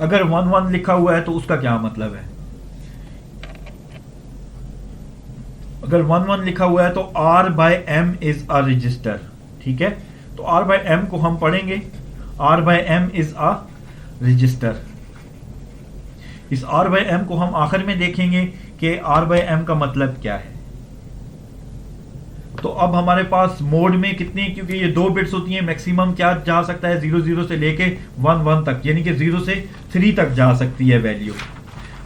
अगर 1 1 लिखा हुआ है तो उसका क्या मतलब है? अगर 1 1 लिखा हुआ है तो R by M is a register, ठीक है। तो R बाय एम को हम पढ़ेंगे, R by M is a register. इस R बाय एम को हम आखिर में देखेंगे कि R बाय एम का मतलब क्या है। तो अब हमारे पास मोड में कितनी, क्योंकि ये 2 बिट्स होती हैं, मैक्सिमम क्या जा सकता है 0 0 से लेके 1 1 तक, यानी कि 0 से 3 तक जा सकती है वैल्यू।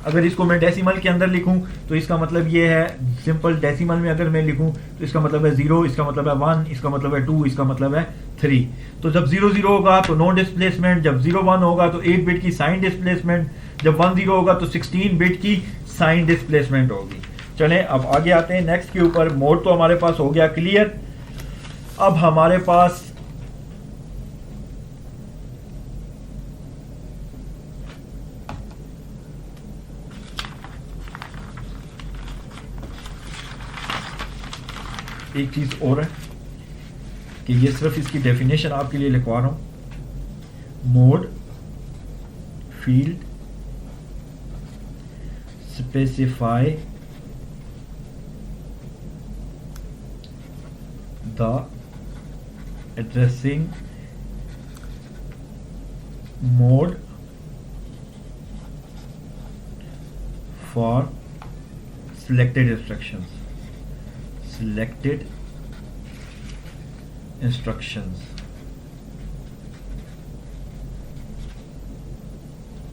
अगर इसको मैं डेसिमल के अंदर लिखूं तो इसका मतलब ये है, सिंपल डेसिमल में अगर मैं लिखूं तो इसका मतलब है 0, इसका मतलब है 1, इसका मतलब है 2, इसका मतलब है 3। तो जब 0 0 होगा तो नो डिस्प्लेसमेंट, जब 0 1 होगा तो 8 बिट की साइन डिस्प्लेसमेंट, जब 1 0 होगा तो 16 बिट की साइन डिस्प्लेसमेंट होगी। चलें अब आगे आते हैं नेक्स्ट के ऊपर। मोड तो हमारे पास हो गया क्लियर। अब हमारे पास एक चीज और है कि ये सिर्फ इसकी डेफिनेशन आपके लिए लिखवा रहा हूं। Mode field specify the addressing mode for selected instructions, selected instructions,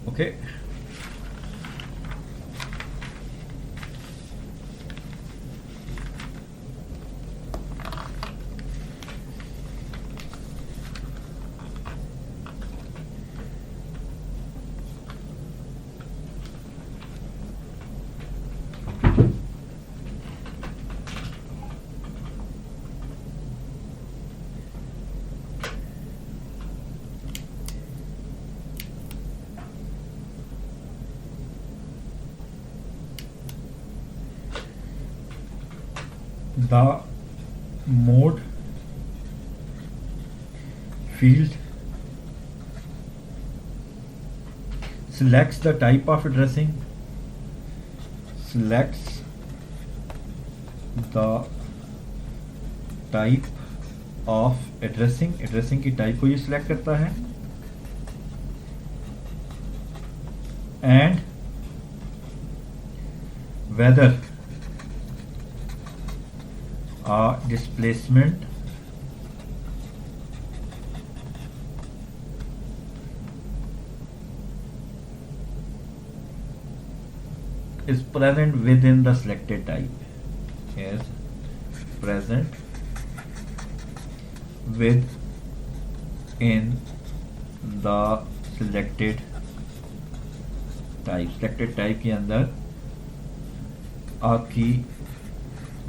okay। The mode field selects the type of addressing, selects the type of addressing, addressing की टाइप को ये सिलेक्ट करता है, and whether a displacement is present within the selected type, is present within the selected type। selected type के अंदर आपकी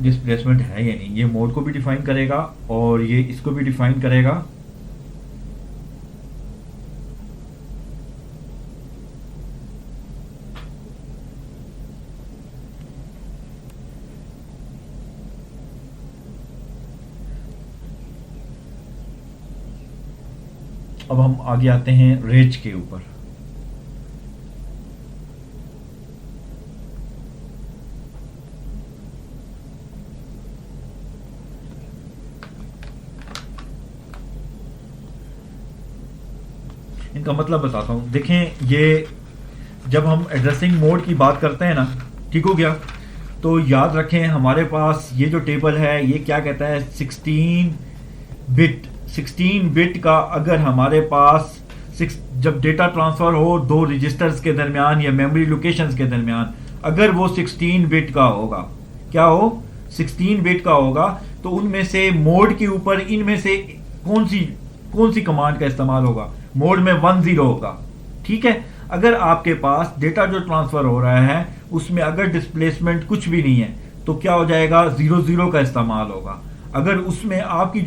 displacement है या नहीं, ये मोड को भी डिफाइन करेगा और ये इसको भी डिफाइन करेगा। अब हम आगे आते हैं रेंज के ऊपर। इनका मतलब बताता हूं। देखें, ये जब हम एड्रेसिंग मोड की बात करते हैं ना, ठीक हो गया, तो याद रखें हमारे पास ये जो टेबल है ये क्या कहता है, 16 बिट का अगर हमारे पास जब डेटा ट्रांसफर हो दो रजिस्टर्स के दरमियान या मेमोरी लोकेशंस के दरमियान, अगर वो 16 बिट का होगा, क्या हो 16 बिट का होगा, तो उनमें से मोड के ऊपर इनमें से कौन सी कमांड का इस्तेमाल होगा, मोड में 1 0 होगा। ठीक है, अगर आपके पास डेटा जो ट्रांसफर हो रहा है उसमें अगर डिस्प्लेसमेंट कुछ भी नहीं है तो क्या हो जाएगा, 0 0 का इस्तेमाल होगा। अगर उसमें आपकी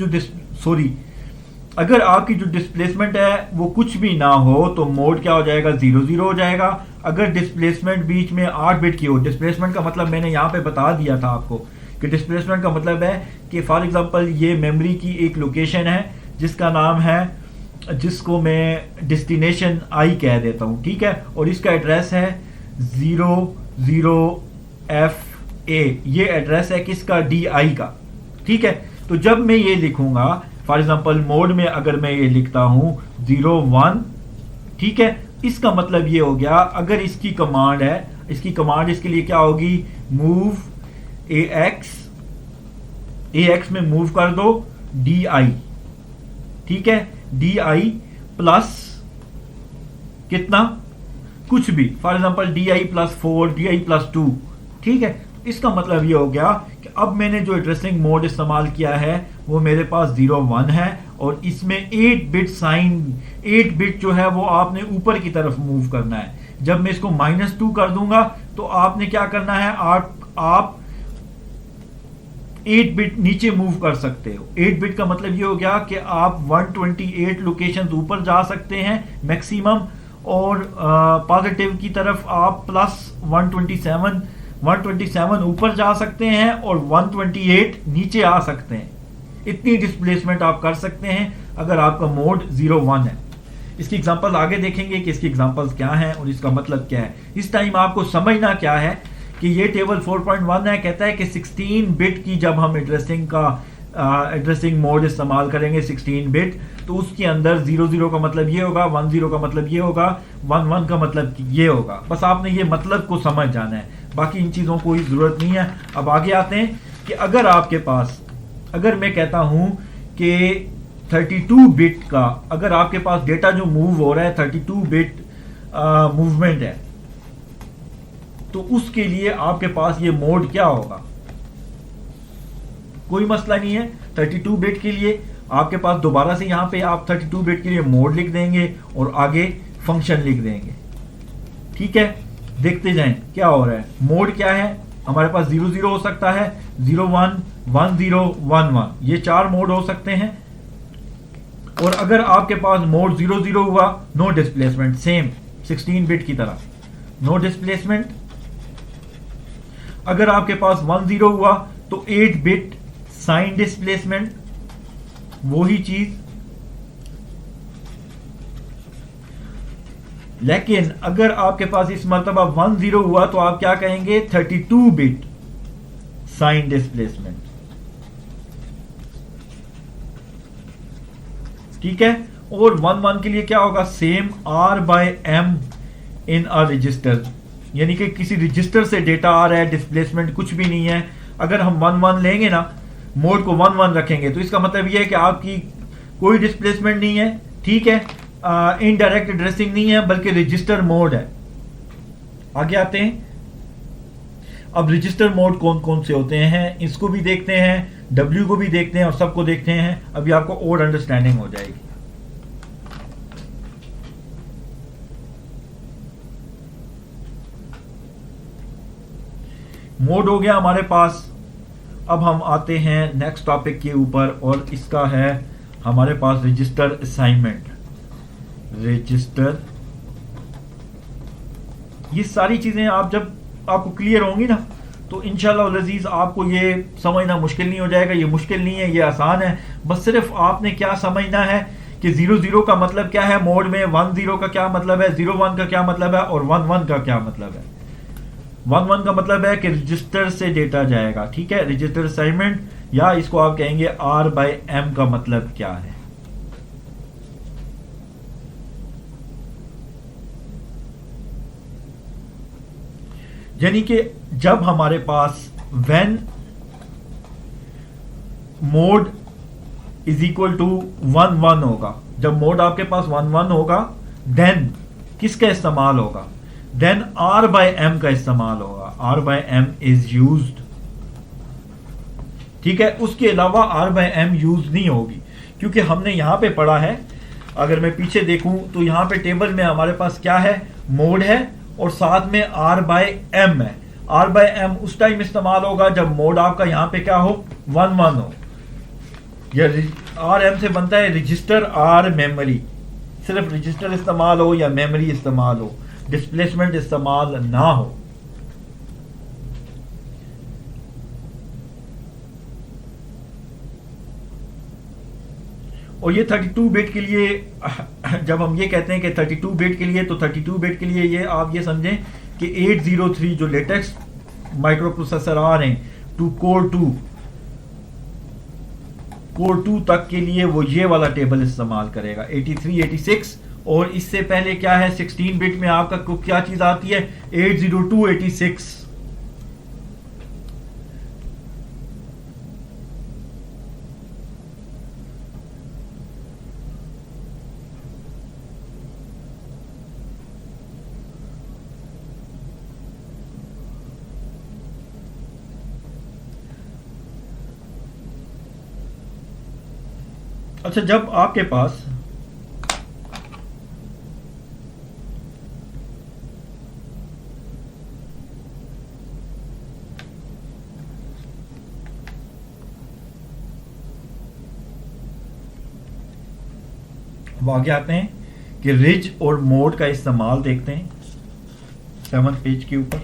अगर आपकी जो डिस्प्लेसमेंट है वो कुछ भी ना हो तो मोड क्या हो जाएगा, 0 0 हो जाएगा। अगर डिस्प्लेसमेंट बीच में 8 बिट की हो, डिस्प्लेसमेंट का मतलब मैंने यहाँ पे बता दिया था आपको कि डिस्प्लेसमेंट का मतलब है कि फॉर एग्जांपल ये मेमोरी की एक लोकेशन है जिसका नाम है जिसको मैं डेस्टिनेशन आई कह देता हूं, ठीक है, और इसका एड्रेस है 00FA। ये एड्रेस है किसका? DI का, ठीक है। तो जब मैं ये लिखूंगा, फॉर एग्जांपल मोड में अगर मैं ये लिखता हूं 01, ठीक है, इसका मतलब ये हो गया, अगर इसकी कमांड है, इसकी कमांड इसके लिए क्या होगी? मूव AX में मूव कर दो DI, ठीक है, DI प्लस कितना? कुछ भी, फॉर एग्जांपल DI+4, DI+2, ठीक है। इसका मतलब ये हो गया कि अब मैंने जो एड्रेसिंग मोड इस्तेमाल किया है वो मेरे पास 01 है, और इसमें 8 बिट जो है वो आपने ऊपर की तरफ मूव करना है। जब मैं इसको -2 कर दूंगा तो आपने क्या करना है? आप 8 बिट नीचे मूव कर सकते हो। 8 बिट का मतलब ये हो गया कि आप 128 लोकेशंस ऊपर जा सकते हैं मैक्सिमम, और पॉजिटिव की तरफ आप प्लस 127 ऊपर जा सकते हैं और 128 नीचे आ सकते हैं। इतनी डिस्प्लेसमेंट आप कर सकते हैं अगर आपका मोड 01 है। इसकी एग्जांपल आगे देखेंगे कि इसकी एग्जांपल्स क्या हैं और इसका मतलब क्या है। इस टाइम आपको समझना क्या है कि ये टेबल 4.1 है, कहता है कि 16 बिट की जब हम एड्रेसिंग मोड इस्तेमाल करेंगे 16 बिट, तो उसके अंदर 00 का मतलब ये होगा, 10 का मतलब ये होगा, 11 का मतलब ये होगा। बस आपने ये मतलब को समझ जाना है, बाकी इन चीज़ों को कोई ज़रूरत नहीं है। अब आगे आते हैं कि अगर आपके पास, अगर मैं कहता हूं कि 32 बिट का, अगर आपके पास डेटा जो मूव हो रहा है 32 बिट मूवमेंट है, तो उसके लिए आपके पास ये मोड क्या होगा? कोई मसला नहीं है। 32 बिट के लिए आपके पास दोबारा से यहां पे आप 32 बिट के लिए मोड लिख देंगे और आगे फंक्शन लिख देंगे, ठीक है। देखते जाएं क्या हो रहा है। मोड क्या है हमारे पास? 00 हो सकता है, 01, 10, 11, ये 4 मोड हो सकते हैं। और अगर आपके पास मोड 00 हुआ, नो डिस्प्लेसमेंट, सेम 16 बिट की तरह, नो डिस्प्लेसमेंट। अगर आपके पास 10 हुआ तो 8 बिट साइन डिस्प्लेसमेंट, वही चीज। लेकिन अगर आपके पास इस मर्तबा 10 हुआ तो आप क्या कहेंगे? 32 बिट साइन डिस्प्लेसमेंट, ठीक है। और 11 के लिए क्या होगा? Same R/M in a resistor, यानी कि किसी रजिस्टर से डेटा आ रहा है, डिस्प्लेसमेंट कुछ भी नहीं है। अगर हम 11 लेंगे ना, मोड को 11 रखेंगे, तो इसका मतलब यह है कि आपकी कोई डिस्प्लेसमेंट नहीं है, ठीक है, इनडायरेक्ट एड्रेसिंग नहीं है, बल्कि रजिस्टर मोड है। आगे आते हैं। अब रजिस्टर मोड कौन कौन से होते हैं इसको भी देखते हैं, W को भी देखते हैं और सबको देखते हैं। अभी आपको और अंडरस्टैंडिंग हो जाएगी। मोड हो गया हमारे पास। अब हम आते हैं नेक्स्ट टॉपिक के ऊपर, और इसका है हमारे पास रजिस्टर असाइनमेंट। रजिस्टर, ये सारी चीजें आप जब आपको क्लियर होंगी ना, तो इंशाल्लाह लजीज आपको ये समझना मुश्किल नहीं हो जाएगा। ये मुश्किल नहीं है, ये आसान है। बस सिर्फ आपने क्या समझना है कि 00 का मतलब क्या है मोड में, 10 का क्या मतलब है, 01 का क्या मतलब है, और 11 का क्या मतलब है। 11 का मतलब है कि रजिस्टर से डेटा जाएगा, ठीक है, रजिस्टर असाइनमेंट, या इसको आप कहेंगे R/M का मतलब क्या है। यानी कि जब हमारे पास when mode is equal to 11 होगा, जब मोड आपके पास 11 होगा, देन किसका इस्तेमाल होगा? देन R/M का इस्तेमाल होगा। R/M इज यूज्ड, ठीक है। उसके अलावा R/M यूज नहीं होगी, क्योंकि हमने यहां पे पढ़ा है, अगर मैं पीछे देखूं तो यहां पे टेबल में हमारे पास क्या है? मोड है और साथ में R/M है। R/M उस टाइम इस्तेमाल होगा जब मोड आपका यहां पे क्या हो? 11 हो। या R/M से बनता है रजिस्टर R मेमोरी, सिर्फ रजिस्टर इस्तेमाल हो या मेमोरी इस्तेमाल हो, डिस्प्लेसमेंट इस्तेमाल ना हो। और ये 32 बिट के लिए जब हम ये कहते हैं कि 32 बिट के लिए, तो 32 बिट के लिए ये आप ये समझें कि 803 जो लेटेस्ट माइक्रो प्रोसेसर आ रहे हैं टू कोर 2 तक के लिए वो ये वाला टेबल इस्तेमाल करेगा 83 86। और इससे पहले क्या है 16 बिट में आपका क्या चीज आती है 802 86। अच्छा, जब आपके पास अब आगे आते हैं कि रिज और मोड का इस्तेमाल देखते हैं 7th पेज के ऊपर,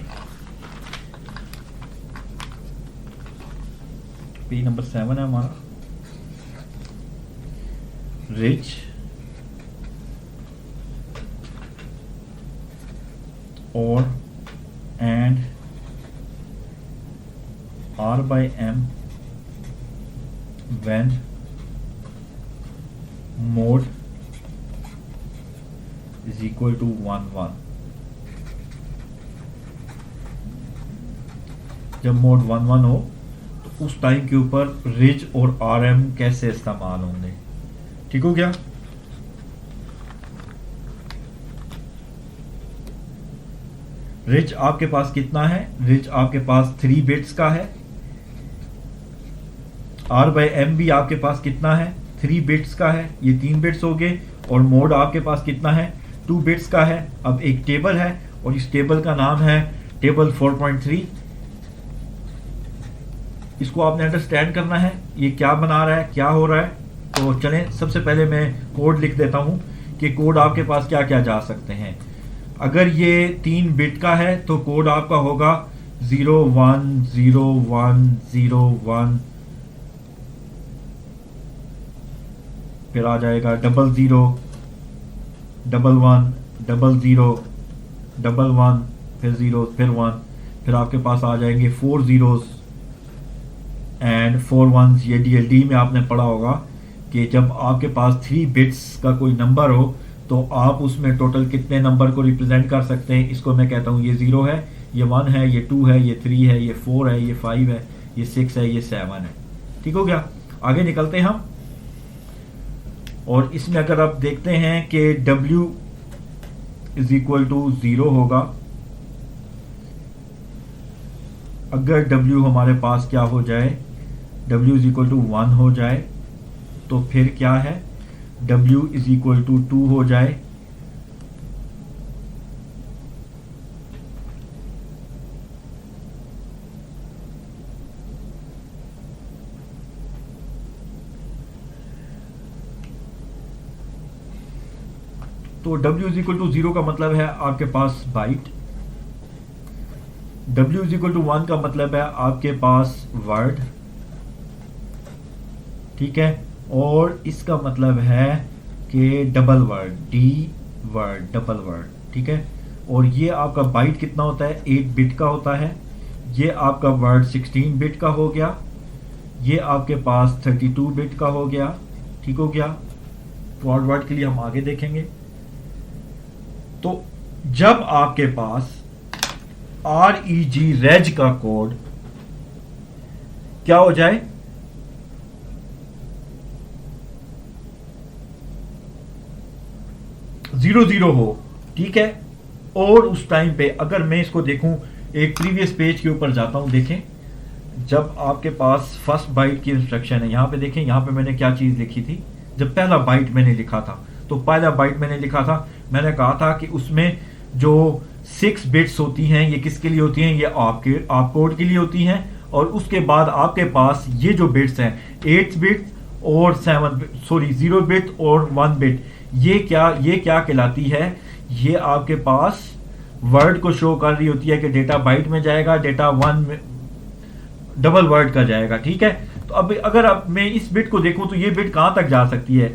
पेज नंबर 7 है हमारा। रिच और and R by M when mode is equal to 1 1। जब मोड 1 1 हो तो उस टाइम के ऊपर रिज और RM कैसे इस्तेमाल होंगे, ठीक हो गया। रिच आपके पास कितना है, रिच आपके पास 3 बिट्स का है। R by M भी आपके पास कितना है 3 बिट्स का है, ये 3 बिट्स हो गए। और मोड आपके पास कितना है 2 बिट्स का है। अब एक टेबल है और इस टेबल का नाम है टेबल 4.3। इसको आपने अंडरस्टैंड करना है ये क्या बना रहा है, क्या हो रहा है। तो चलें, सबसे पहले मैं कोड लिख देता हूं कि कोड आपके पास क्या क्या जा सकते हैं। अगर ये 3 बिट का है तो कोड आपका होगा 0 1 0 1 0 1, फिर आ जाएगा 0 0 1 1 0 0 1 1, फिर 0 फिर 1, फिर आपके पास आ जाएंगे 4 zeros एंड 4 ones। ये DLD में आपने पढ़ा होगा कि जब आपके पास 3 बिट्स का कोई नंबर हो तो आप उसमें टोटल कितने नंबर को रिप्रेजेंट कर सकते हैं। इसको मैं कहता हूँ ये 0 है, ये 1 है, ये 2 है, ये 3 है, ये 4 है, ये 5 है, ये 6 है, ये 7 है। ठीक हो गया। आगे निकलते हैं हम। और इसमें अगर आप देखते हैं कि W इज इक्वल टू 0 होगा, अगर W हमारे पास क्या हो जाए, W इज इक्वल टू 1 हो जाए, तो फिर क्या है W इज इक्वल टू 2 हो जाए, तो W इज इक्वल टू 0 का मतलब है आपके पास byte, W is equal to 1 का मतलब है आपके पास वर्ड, ठीक है। और इसका मतलब है कि double word, D word, double word, ठीक है। और ये आपका बाइट कितना होता है 8 बिट का होता है। ये आपका वर्ड 16 बिट का हो गया, ये आपके पास 32 बिट का हो गया, ठीक हो गया। फॉरवर्ड वर्ड के लिए हम आगे देखेंगे। तो जब आपके पास REG रेज का कोड क्या हो जाए, जीरो जीरो हो, ठीक है। और उस टाइम पे अगर मैं इसको देखूं, एक प्रीवियस पेज के ऊपर जाता हूं, देखें जब आपके पास फर्स्ट बाइट की इंस्ट्रक्शन है, यहां पे देखें, यहां पे मैंने क्या चीज लिखी थी। जब पहला बाइट मैंने लिखा था, तो पहला बाइट मैंने लिखा था, मैंने कहा था कि उसमें जो 6 बिट्स होती हैं ये किसके लिए होती हैं, ये आप कोड के लिए होती हैं। और उसके बाद आपके पास ये जो बिट्स हैं 8 बिट और 0 बिट और 1 बिट, ये क्या कहलाती है, ये आपके पास वर्ड को शो कर रही होती है कि डेटा बाइट में जाएगा, डेटा 1 में डबल वर्ड का जाएगा, ठीक है। तो अब अगर अब मैं इस बिट को देखूं तो ये बिट कहां तक जा सकती है,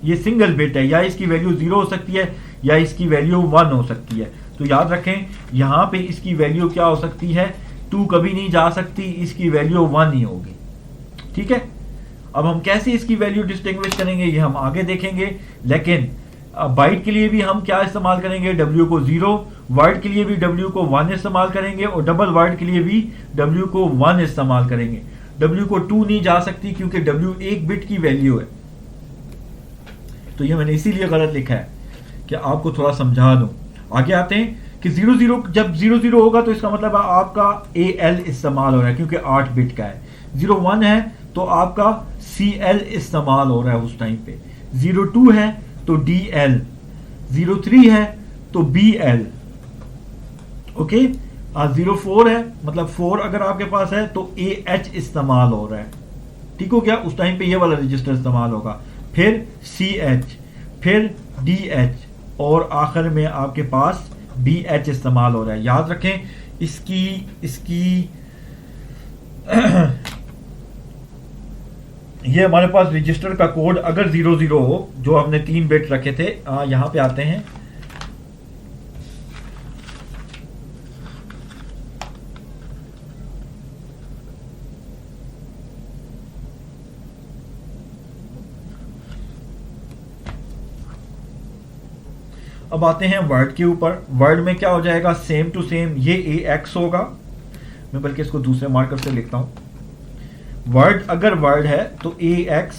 ये सिंगल बिट है, या इसकी वैल्यू 0 हो सकती है या इसकी वैल्यू 1 हो सकती है। तो याद रखें यहां पे इसकी वैल्यू क्या हो सकती है, 2 कभी नहीं जा सकती, इसकी वैल्यू 1 ही होगी। ठीक है, अब हम कैसे इसकी वैल्यू डिस्टिंग्विश करेंगे ये हम आगे देखेंगे, लेकिन बाइट के लिए भी हम क्या इस्तेमाल करेंगे, W को 0, वर्ड के लिए भी W को 1 इस्तेमाल करेंगे और डबल वर्ड के लिए भी W को 1 इस्तेमाल करेंगे। W को 2 नहीं जा सकती क्योंकि W एक बिट की वैल्यू है। तो ये मैंने इसीलिए गलत लिखा है कि आपको थोड़ा समझा दूं। आगे आते हैं कि 00, जब 00 होगा तो इसका मतलब आपका AL इस्तेमाल हो रहा है क्योंकि 8 बिट का है। 01 है तो आपका CL इस्तेमाल हो रहा है उस टाइम पे। 02 है तो DL, 03 है तो BL, ओके। 04 है मतलब 4 अगर आपके पास है तो AH इस्तेमाल हो रहा है। ठीक हो गया, उस टाइम पे ये वाला रजिस्टर इस्तेमाल होगा, फिर CH, फिर DH और आखिर में आपके पास BH इस्तेमाल हो रहा है। याद रखें इसकी ये हमारे पास रजिस्टर का कोड अगर 00 हो, जो हमने 3 बिट रखे थे, यहां पे आते हैं। अब आते हैं वर्ड के ऊपर। वर्ड में क्या हो जाएगा, सेम टू सेम, ये AX होगा। मैं बल्कि इसको दूसरे मार्कर से लिखता हूं। वर्ड अगर वर्ड है तो AX,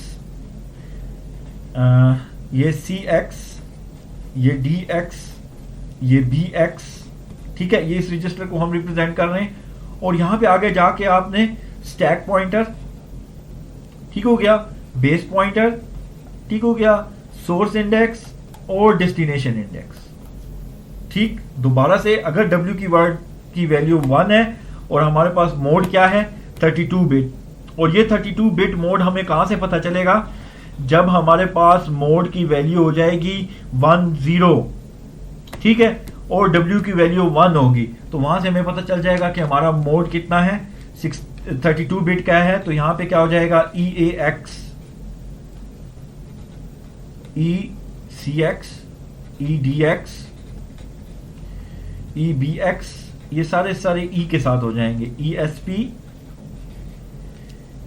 ये CX, ये DX, ये BX। ठीक है, ये इस रजिस्टर को हम रिप्रेजेंट कर रहे हैं। और यहां पे आगे जाके आपने स्टैक पॉइंटर, ठीक हो गया, बेस पॉइंटर, ठीक हो गया, सोर्स इंडेक्स और डेस्टिनेशन इंडेक्स। ठीक, दोबारा से अगर W की वर्ड की वैल्यू 1 है और हमारे पास मोड क्या है 32 बिट, और ये 32 बिट मोड हमें कहां से पता चलेगा, जब हमारे पास मोड की वैल्यू हो जाएगी 10, ठीक है, और W की वैल्यू 1 होगी, तो वहां से हमें पता चल जाएगा कि हमारा मोड कितना है, 32 बिट का है। तो यहां पे क्या हो जाएगा, EAX, ECX, EDX, EBX, ये सारे E के साथ हो जाएंगे, ESP,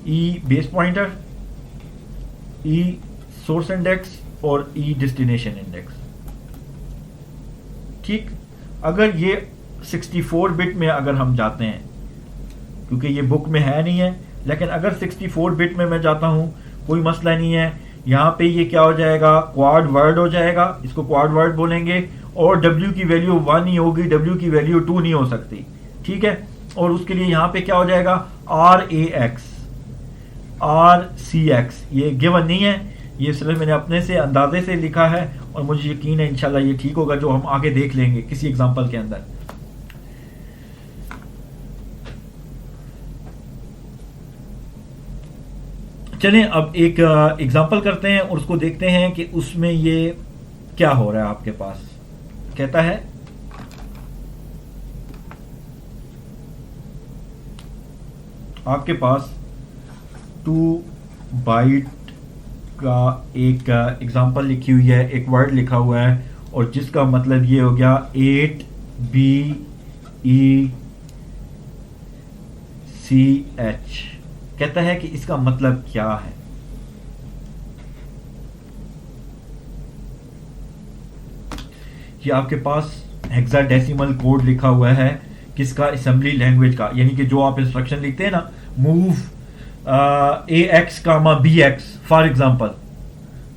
E base pointer, E source index और E डेस्टिनेशन इंडेक्स। ठीक, अगर ये 64 बिट में अगर हम जाते हैं, क्योंकि ये बुक में है नहीं है, लेकिन अगर 64 बिट में मैं जाता हूं कोई मसला नहीं है। यहां पे ये क्या हो जाएगा, क्वाड वर्ड हो जाएगा, इसको क्वाड वर्ड बोलेंगे, और W की वैल्यू 1 ही होगी, W की वैल्यू 2 नहीं हो सकती। ठीक है, और उसके लिए यहां पे क्या हो जाएगा, RAX, RCX, ये गिवन नहीं है, ये सिर्फ मैंने अपने से अंदाजे से लिखा है और मुझे यकीन है इंशाल्लाह ये ठीक होगा, जो हम आगे देख लेंगे किसी एग्जांपल के अंदर। चलें अब एक एग्जांपल करते हैं और उसको देखते हैं कि उसमें ये क्या हो रहा है। आपके पास कहता है आपके पास 2 बाइट का एक एग्जांपल लिखी हुई है, एक वर्ड लिखा हुआ है, और जिसका मतलब ये हो गया 8BECH। कहता है कि इसका मतलब क्या है। ये आपके पास हेक्साडेसिमल कोड लिखा हुआ है, किसका, असेंबली लैंग्वेज का, यानी कि जो आप इंस्ट्रक्शन लिखते हैं ना, move AX, BX for example,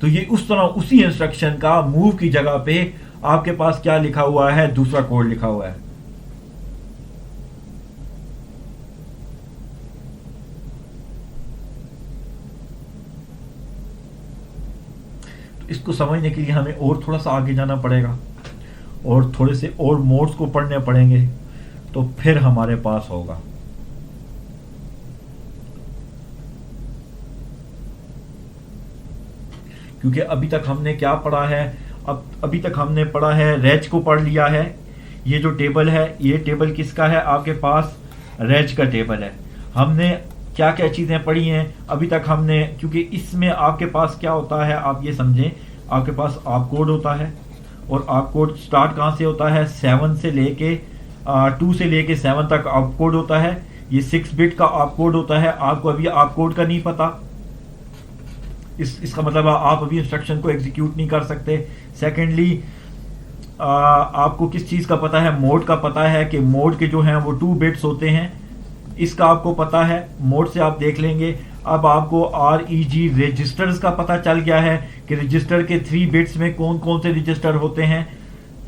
तो ये उस तरह उसी इंस्ट्रक्शन का मूव की जगह पे आपके पास क्या लिखा हुआ है, दूसरा कोड लिखा हुआ है। इसको समझने के लिए हमें और थोड़ा सा आगे जाना पड़ेगा और थोड़े से और मोड्स को पढ़ने पड़ेंगे, तो फिर हमारे पास होगा। क्योंकि अभी तक हमने क्या पढ़ा है, अभी तक हमने पढ़ा है रेज को पढ़ लिया है। ये जो टेबल है, ये टेबल किसका है, आपके पास रेज का टेबल है। हमने क्या क्या चीज़ें पढ़ी हैं अभी तक हमने, क्योंकि इसमें आपके पास क्या होता है, आप ये समझें, आपके पास आप कोड होता है, और आप कोड स्टार्ट कहाँ से होता है, 7 से लेके 2 से लेके 7 तक आप कोड होता है। ये 6 बिट का आप कोड होता है। आपको अभी आप कोड का नहीं पता, इसका मतलब आप अभी इंस्ट्रक्शन को एग्जीक्यूट नहीं कर सकते। सेकेंडली, आपको किस चीज़ का पता है, मोड का पता है कि मोड के जो हैं वो 2 बिट्स होते हैं, इसका आपको पता है, मोड से आप देख लेंगे। अब आपको REG रजिस्टर्स का पता चल गया है कि रजिस्टर के 3 बिट्स में कौन कौन से रजिस्टर होते हैं,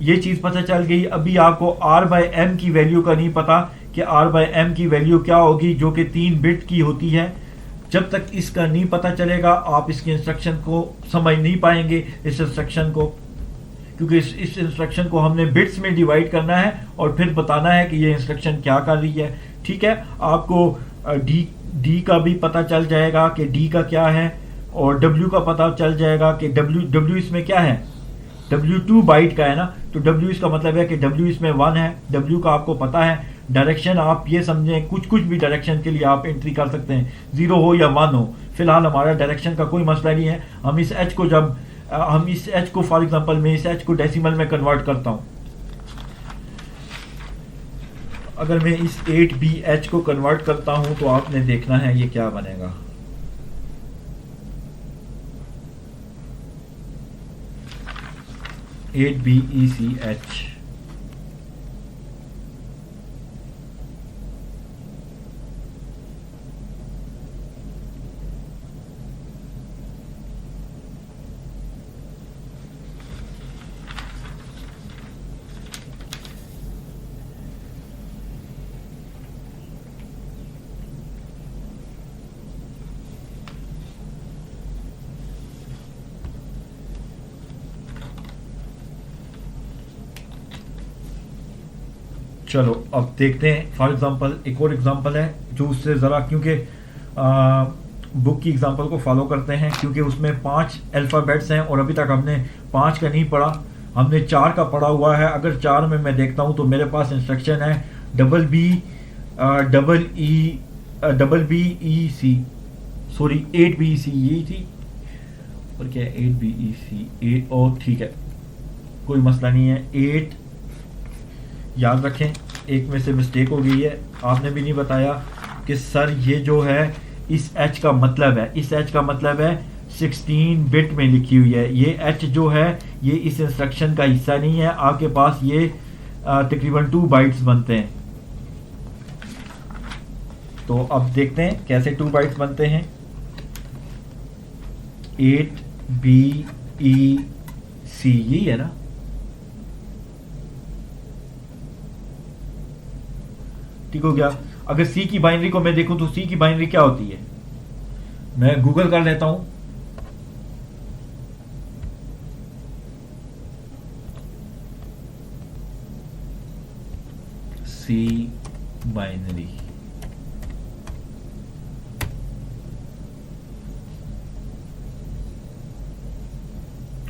ये चीज़ पता चल गई। अभी आपको R/M की वैल्यू का नहीं पता कि R/M की वैल्यू क्या होगी, जो कि 3 बिट की होती है। जब तक इसका नहीं पता चलेगा आप इसके इंस्ट्रक्शन को समझ नहीं पाएंगे, इस इंस्ट्रक्शन को, क्योंकि इस इंस्ट्रक्शन को हमने बिट्स में डिवाइड करना है और फिर बताना है कि ये इंस्ट्रक्शन क्या कर रही है। ठीक है, आपको डी का भी पता चल जाएगा कि डी का क्या है, और डब्ल्यू का पता चल जाएगा कि डब्ल्यू इसमें क्या है, डब्ल्यू 2 बाइट का है ना, तो डब्ल्यू इसका मतलब है कि डब्ल्यू इसमें 1 है। डब्ल्यू का आपको पता है। डायरेक्शन आप ये समझें, कुछ भी डायरेक्शन के लिए आप एंट्री कर सकते हैं, 0 हो या 1 हो। फिलहाल हमारा डायरेक्शन का कोई मसला नहीं है। हम इस एच को फॉर एग्जांपल मैं इस एच को डेसिमल में कन्वर्ट करता हूँ। अगर मैं इस 8BH को कन्वर्ट करता हूँ तो आपने देखना है ये क्या बनेगा। BECH। चलो अब देखते हैं, फॉर एग्जांपल एक और एग्जांपल है जो उससे ज़रा, क्योंकि बुक की एग्जांपल को फॉलो करते हैं, क्योंकि उसमें 5 अल्फ़ाबेट्स हैं और अभी तक हमने 5 का नहीं पढ़ा, हमने 4 का पढ़ा हुआ है। अगर 4 में मैं देखता हूँ तो मेरे पास इंस्ट्रक्शन है BBEC, सॉरी 8BEC यही थी, और क्या है 8BEC और ठीक है, कोई मसला नहीं है। 8 याद रखें, एक में से मिस्टेक हो गई है, आपने भी नहीं बताया कि सर ये जो है इस H का मतलब है, इस H का मतलब है 16 बिट में लिखी हुई है। ये H जो है ये इस इंस्ट्रक्शन का हिस्सा नहीं है। आपके पास ये तकरीबन 2 बाइट्स बनते हैं। तो अब देखते हैं कैसे 2 बाइट्स बनते हैं। 8BEC यही है ना, ठीक हो गया। अगर C की बाइनरी को मैं देखूं तो C की बाइनरी क्या होती है, मैं गूगल कर लेता हूं। C बाइनरी,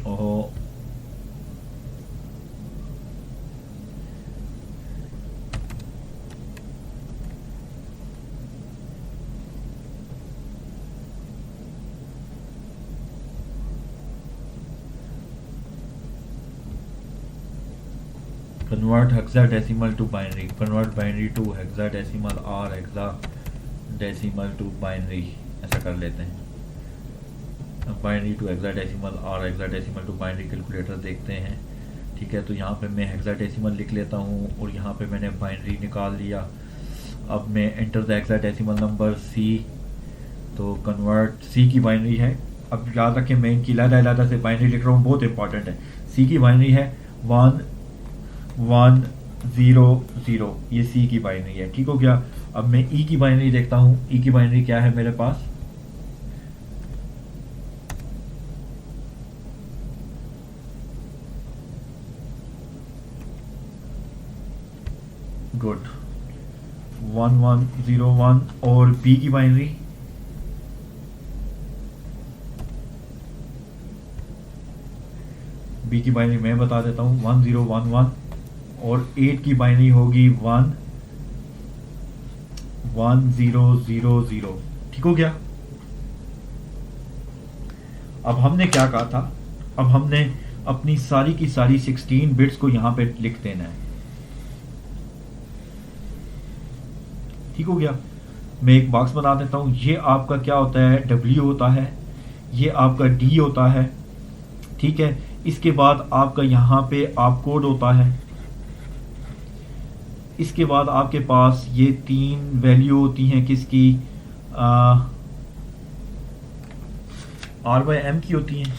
ओहो convert hexadecimal to binary, convert binary to hexadecimal or hexadecimal to binary, ऐसा कर लेते हैं। बाइनरी टू हेक्साडेसिमल और हेक्साडेसिमल टू बाइनरी कैलकुलेटर देखते हैं। ठीक है, तो यहाँ पे मैं हेक्साडेसिमल लिख लेता हूँ और यहाँ पे मैंने बाइनरी निकाल लिया। अब मैं enter the hexadecimal number C, तो कन्वर्ट C की बाइनरी है। अब याद रखें मैं इनकी अलग से बाइनरी लिख रहा हूँ, बहुत इंपॉर्टेंट है। C की बाइनरी है 1100, ये C की बाइनरी है, ठीक हो गया। अब मैं E की बाइनरी देखता हूँ। E की बाइनरी क्या है मेरे पास, गुड 1101। और B की बाइनरी B की बाइनरी मैं बता देता हूँ 1011, और 8 की बाइनरी होगी 11000, ठीक हो गया। अब हमने क्या कहा था, अब हमने अपनी सारी की सारी 16 बिट्स को यहाँ पे लिख देना है। ठीक हो गया। मैं एक बॉक्स बना देता हूँ। ये आपका क्या होता है, W होता है, ये आपका D होता है, ठीक है। इसके बाद आपका यहाँ पे आप कोड होता है। इसके बाद आपके पास ये 3 वैल्यू होती हैं किसकी, R/M की होती हैं।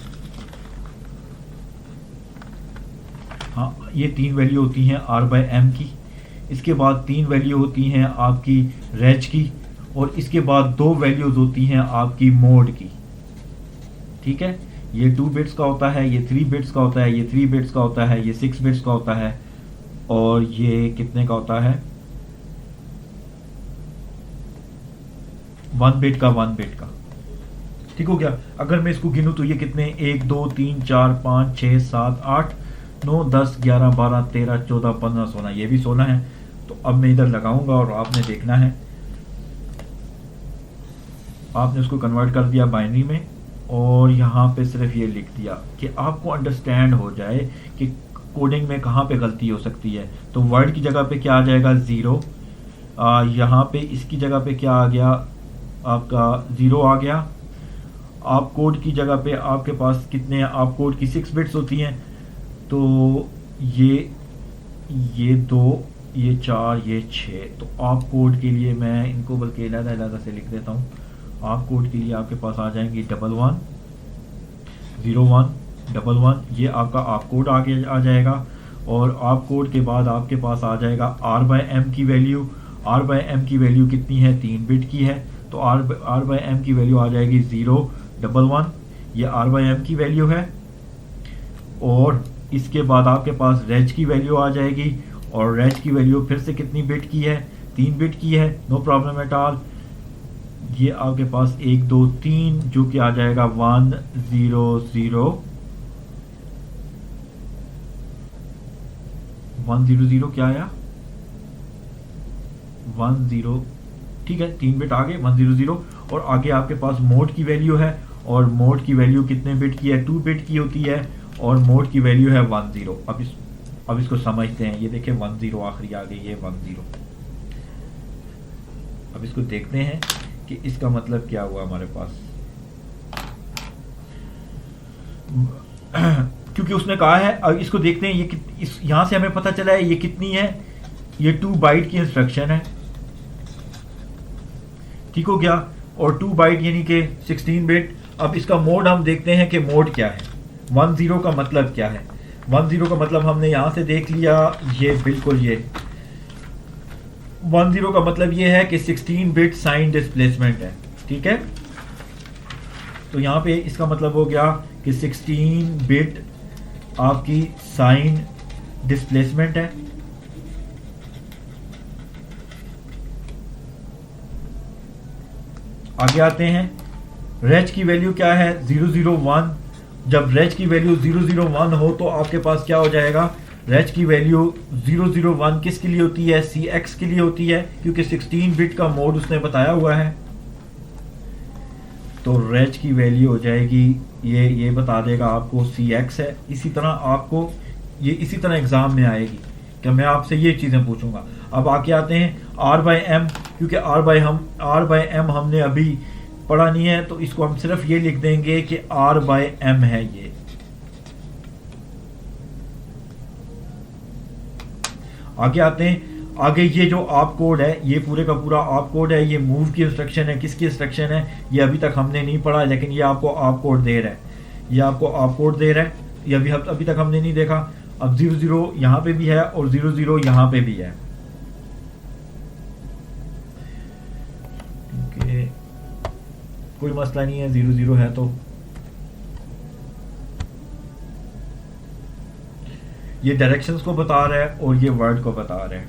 हाँ, ये 3 वैल्यू होती हैं R/M की। इसके बाद 3 वैल्यू होती हैं आपकी रेज की, और इसके बाद 2 वैल्यूज होती हैं आपकी मोड की। ठीक है, ये 2 बिट्स का होता है, ये 3 बिट्स का होता है, ये 3 बिट्स का होता है, ये 6 बिट्स का होता है, और ये कितने का होता है, 1 बिट का, 1 बिट का। ठीक हो गया। अगर मैं इसको गिनूं तो ये कितने, 1 2 3 4 5 6 7 8 9 10 11 12 13 14 15 16, ये भी 16 है। तो अब मैं इधर लगाऊंगा और आपने देखना है, आपने उसको कन्वर्ट कर दिया बाइनरी में, और यहाँ पे सिर्फ ये लिख दिया कि आपको अंडरस्टैंड हो जाए कि कोडिंग में कहाँ पे गलती हो सकती है। तो वर्ड की जगह पे क्या आ जाएगा, 0। यहाँ पे इसकी जगह पे क्या आ गया, आपका 0 आ गया। आप कोड की जगह पे आपके पास कितने, आप कोड की 6 बिट्स होती हैं, तो ये 2, ये 4, ये 6। तो आप कोड के लिए मैं इनको बल्कि अलग से लिख देता हूँ। आप कोड के लिए आपके पास आ जाएंगे 11 01 11, ये आपका आप कोड आगे आ जाएगा। और आप कोड के बाद आपके पास आ जाएगा R/M की वैल्यू। R/M की वैल्यू कितनी है, 3 बिट की है, तो R/M की वैल्यू आ जाएगी 0 11, ये R/M की वैल्यू है। और इसके बाद आपके पास रेज की वैल्यू आ जाएगी, और रेज की वैल्यू फिर से कितनी बिट की है, 3 बिट की है, नो प्रॉब्लम एट ऑल। ये आपके पास 1 2 3 जो कि आ जाएगा 1 0 0 1 0 0, क्या आया 1 0, ठीक है, 3 बिट आगे 1 0 0। और आगे आपके पास मोड की वैल्यू है, और मोड की वैल्यू कितने बिट की है, 2 बिट की होती है, और मोड की वैल्यू है 1 0। अब इसको समझते हैं। ये देखें 1 0 आखिरी आ गई, ये 1 0। अब इसको देखते हैं कि इसका मतलब क्या हुआ हमारे पास। क्योंकि उसने कहा है, अब इसको देखते हैं, ये यहां से हमें पता चला है ये कितनी है, ये 2 बाइट की इंस्ट्रक्शन है। ठीक हो गया। और 2 बाइट यानी कि 16 बिट। अब इसका मोड हम देखते हैं कि मोड क्या है, 1 0 का मतलब क्या है। 1 0 का मतलब हमने यहां से देख लिया, ये बिल्कुल ये 1 0 का मतलब ये है कि 16 बिट साइन डिस्प्लेसमेंट है। ठीक है, तो यहां पे इसका मतलब हो गया कि 16 बिट आपकी साइन डिस्प्लेसमेंट है। आगे आते हैं, रेज की वैल्यू क्या है, 001। जब रेज की वैल्यू 001 हो तो आपके पास क्या हो जाएगा, रेज की वैल्यू 001 किसके लिए होती है, CX के लिए होती है, क्योंकि 16 बिट का मोड उसने बताया हुआ है। तो रेज की वैल्यू हो जाएगी, ये बता देगा आपको CX है। इसी तरह आपको ये इसी तरह एग्जाम में आएगी कि मैं आपसे ये चीज़ें पूछूंगा। अब आके आते हैं R/M, क्योंकि R/M हमने अभी पढ़ा नहीं है, तो इसको हम सिर्फ ये लिख देंगे कि R/M है ये। आगे आते हैं, आगे ये जो आप कोड है, ये पूरे का पूरा आप कोड है, ये मूव की इंस्ट्रक्शन है। किसकी इंस्ट्रक्शन है, ये अभी तक हमने नहीं पढ़ा, लेकिन ये आपको आप कोड दे रहा है, ये आपको आप कोड दे रहा है। ये अभी तक हमने नहीं देखा। अब 0 0 यहाँ पे भी है, और 0 0 यहाँ पे भी है। कोई मसला नहीं है, 0 0 है तो ये डायरेक्शंस को बता रहा है और ये वर्ड को बता रहा है।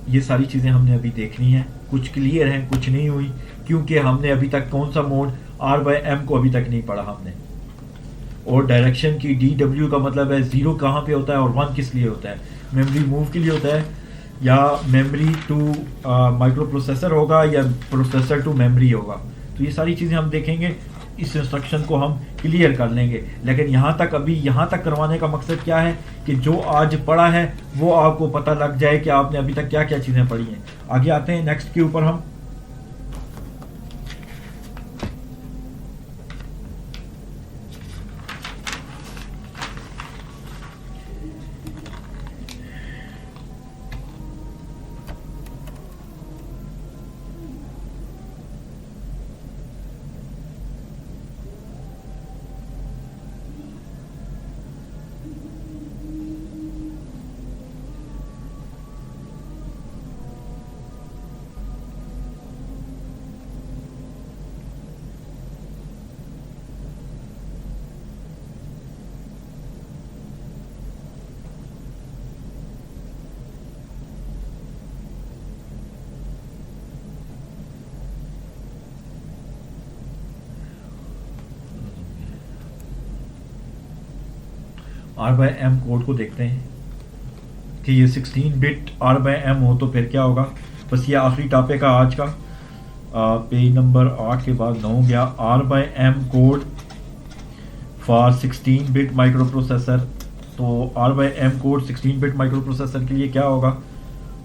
ये सारी चीज़ें हमने अभी देखनी है, कुछ क्लियर हैं कुछ नहीं हुई, क्योंकि हमने अभी तक कौन सा मोड R/M को अभी तक नहीं पढ़ा हमने। और डायरेक्शन की DW का मतलब है 0 कहाँ पे होता है और 1 किस लिए होता है, मेमोरी मूव के लिए होता है, या मेमोरी टू माइक्रो प्रोसेसर होगा, या प्रोसेसर टू मेमोरी होगा। तो ये सारी चीज़ें हम देखेंगे। इस इंस्ट्रक्शन को हम क्लियर कर लेंगे। लेकिन यहाँ तक, अभी यहाँ तक करवाने का मकसद क्या है कि जो आज पढ़ा है वो आपको पता लग जाए कि आपने अभी तक क्या क्या चीज़ें पढ़ी हैं। आगे आते हैं नेक्स्ट के ऊपर हम। आर बाई एम कोड को देखते हैं कि ये 16 बिट आर बाई एम हो तो फिर क्या होगा। बस ये आखिरी टॉपिक है आज का। पेज नंबर 8 के बाद 9 गया। R by M code for 16 bit micro processor. तो R by M code 16 bit micro processor के लिए क्या होगा,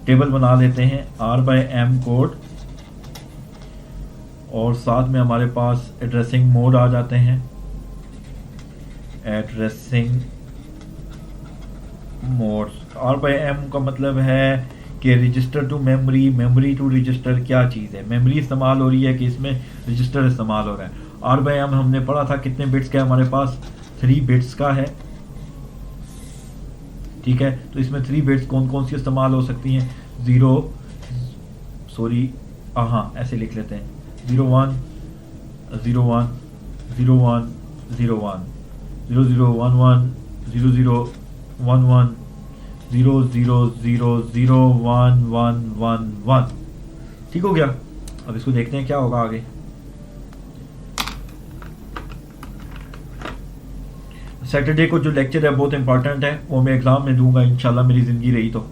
टेबल बना लेते हैं आर बाई एम कोड, और साथ में हमारे पास एड्रेसिंग मोड आ जाते हैं। Addressing mode R by M का मतलब है कि register to memory, memory to register क्या चीज़ है, मेमोरी इस्तेमाल हो रही है कि इसमें रजिस्टर इस्तेमाल हो रहा है। आर बाई एम हमने पढ़ा था कितने बिट्स का है हमारे पास, 3 बिट्स का है। ठीक है, तो इसमें 3 बिट्स कौन कौन सी इस्तेमाल हो सकती हैं, हाँ ऐसे लिख लेते हैं 01 01 01 01 0011 0011 00001111। ठीक हो गया। अब इसको देखते हैं क्या होगा आगे। सैटरडे को जो लेक्चर है बहुत इंपॉर्टेंट है, वो मैं एग्जाम में दूंगा इंशाल्लाह, मेरी जिंदगी रही तो।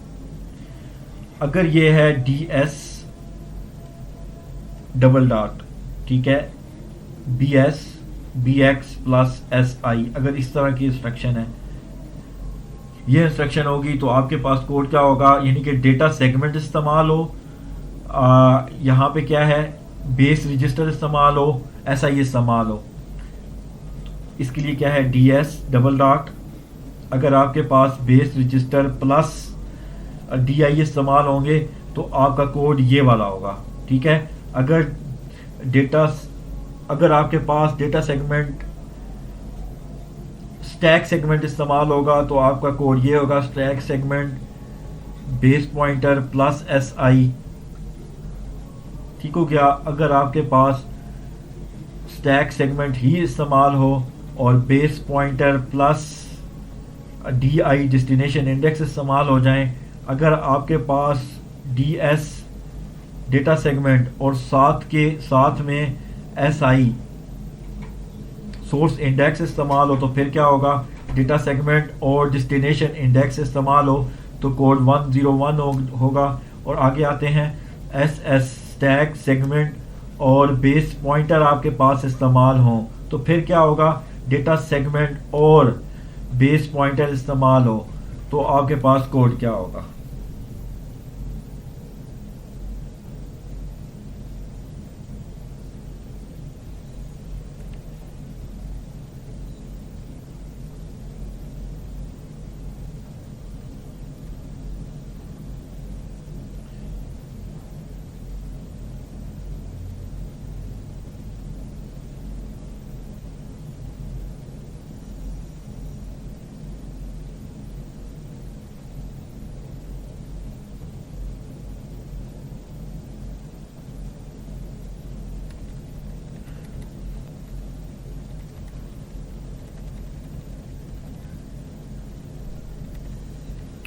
अगर ये है DS डबल डॉट, ठीक है, BS BX प्लस SI, अगर इस तरह की इंस्ट्रक्शन है, ये इंस्ट्रक्शन होगी तो आपके पास कोड क्या होगा, यानी कि डेटा सेगमेंट इस्तेमाल हो, यहाँ पे क्या है बेस रजिस्टर इस्तेमाल हो, SI इस्तेमाल हो। इसके लिए क्या है DS डबल डॉट, अगर आपके पास बेस रजिस्टर प्लस DI इस्तेमाल होंगे तो आपका कोड ये वाला होगा। ठीक है, अगर आपके पास डेटा सेगमेंट स्टैक सेगमेंट इस्तेमाल होगा तो आपका कोड ये होगा, stack segment base pointer plus SI। ठीक हो गया। अगर आपके पास स्टैक सेगमेंट ही इस्तेमाल हो और base pointer plus DI destination index इस्तेमाल हो जाएं, अगर आपके पास DS डेटा सेगमेंट और साथ में SI सोर्स इंडेक्स इस्तेमाल हो तो फिर क्या होगा, डेटा सेगमेंट और डेस्टिनेशन इंडेक्स इस्तेमाल हो तो कोड 101 होगा। और आगे आते हैं SS स्टैक सेगमेंट और बेस पॉइंटर आपके पास इस्तेमाल हो तो फिर क्या होगा, डेटा सेगमेंट और बेस पॉइंटर इस्तेमाल हो तो आपके पास कोड क्या होगा।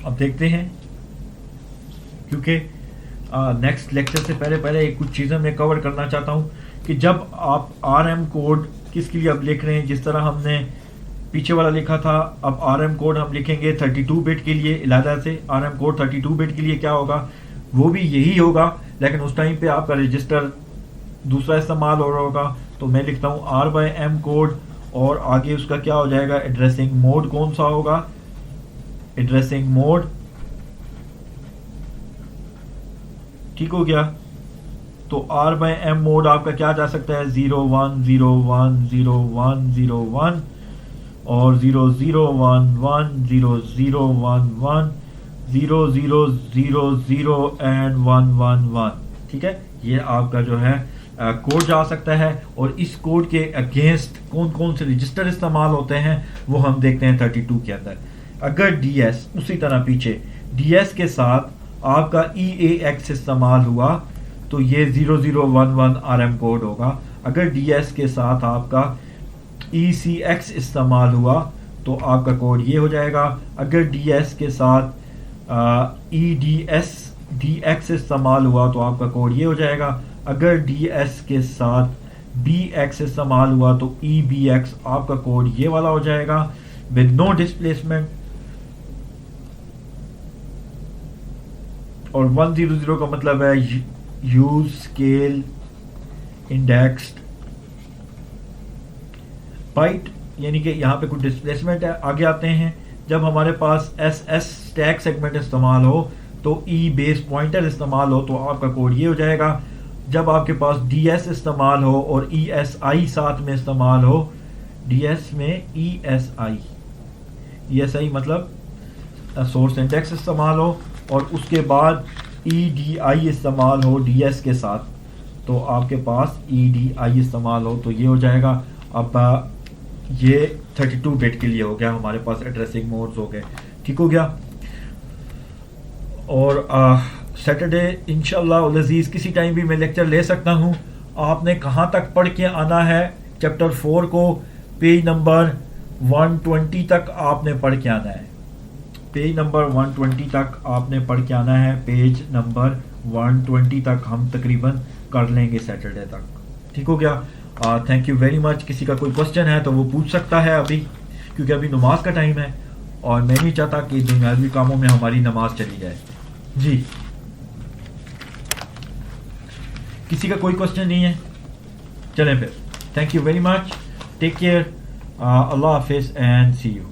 अब देखते हैं, क्योंकि नेक्स्ट लेक्चर से पहले कुछ चीज़ें मैं कवर करना चाहता हूं कि जब आप RM कोड किसके लिए अब लिख रहे हैं, जिस तरह हमने पीछे वाला लिखा था, अब RM कोड हम लिखेंगे 32 बिट के लिए। इलादा से RM कोड 32 बिट के लिए क्या होगा, वो भी यही होगा, लेकिन उस टाइम पे आपका रजिस्टर दूसरा इस्तेमाल हो रहा होगा, तो मैं लिखता हूँ R/M कोड, और आगे उसका क्या हो जाएगा, एड्रेसिंग मोड कौन सा होगा, एड्रेसिंग मोड, ठीक हो गया। तो R/M मोड आपका क्या जा सकता है, 01010101 और 0011 0011 0000 एंड 111, ठीक है। ये आपका जो है कोड जा सकता है, और इस कोड के अगेंस्ट कौन कौन से रजिस्टर इस्तेमाल होते हैं वो हम देखते हैं 32 के अंदर। अगर DS उसी तरह पीछे DS के साथ आपका EAX इस्तेमाल हुआ तो ये 0011 RM कोड होगा। अगर DS के साथ आपका ECX इस्तेमाल हुआ तो आपका कोड ये हो जाएगा। अगर DS के साथ DX इस्तेमाल हुआ तो आपका कोड ये हो जाएगा। अगर DS के साथ BX इस्तेमाल हुआ तो EBX, आपका कोड ये वाला हो जाएगा विद नो डिस्प्लेसमेंट। और 100 का मतलब है यूज स्केल इंडेक्स्ड बाइट, यानी कि यहाँ पे कुछ डिस्प्लेसमेंट है। आगे आते हैं, जब हमारे पास SS स्टैक सेगमेंट इस्तेमाल हो तो E बेस पॉइंटर इस्तेमाल हो तो आपका कोड ये हो जाएगा। जब आपके पास DS इस्तेमाल हो और ESI साथ में इस्तेमाल हो, DS में ESI मतलब सोर्स इंडेक्स इस्तेमाल हो, और उसके बाद EDI इस्तेमाल हो DS के साथ, तो आपके पास EDI इस्तेमाल हो तो ये हो जाएगा। अब ये 32 बिट के लिए हो गया, हमारे पास एड्रेसिंग मोड्स हो गए, ठीक हो गया। और सैटरडे इंशाल्लाह अज़ीज़ किसी टाइम भी मैं लेक्चर ले सकता हूँ। आपने कहाँ तक पढ़ के आना है, चैप्टर 4 को पेज नंबर 120 तक आपने पढ़ के आना है। पेज नंबर 120 तक आपने पढ़ के आना है। पेज नंबर 120 तक हम तकरीबन कर लेंगे सैटरडे तक, ठीक हो गया। Thank you very much. किसी का कोई क्वेश्चन है तो वो पूछ सकता है अभी, क्योंकि अभी नमाज का टाइम है और मैं नहीं चाहता कि दुनियावी कामों में हमारी नमाज चली जाए। जी, किसी का कोई क्वेश्चन नहीं है? चलें फिर, thank you very much, take care, अल्लाह हाफिज़ एंड सी यू।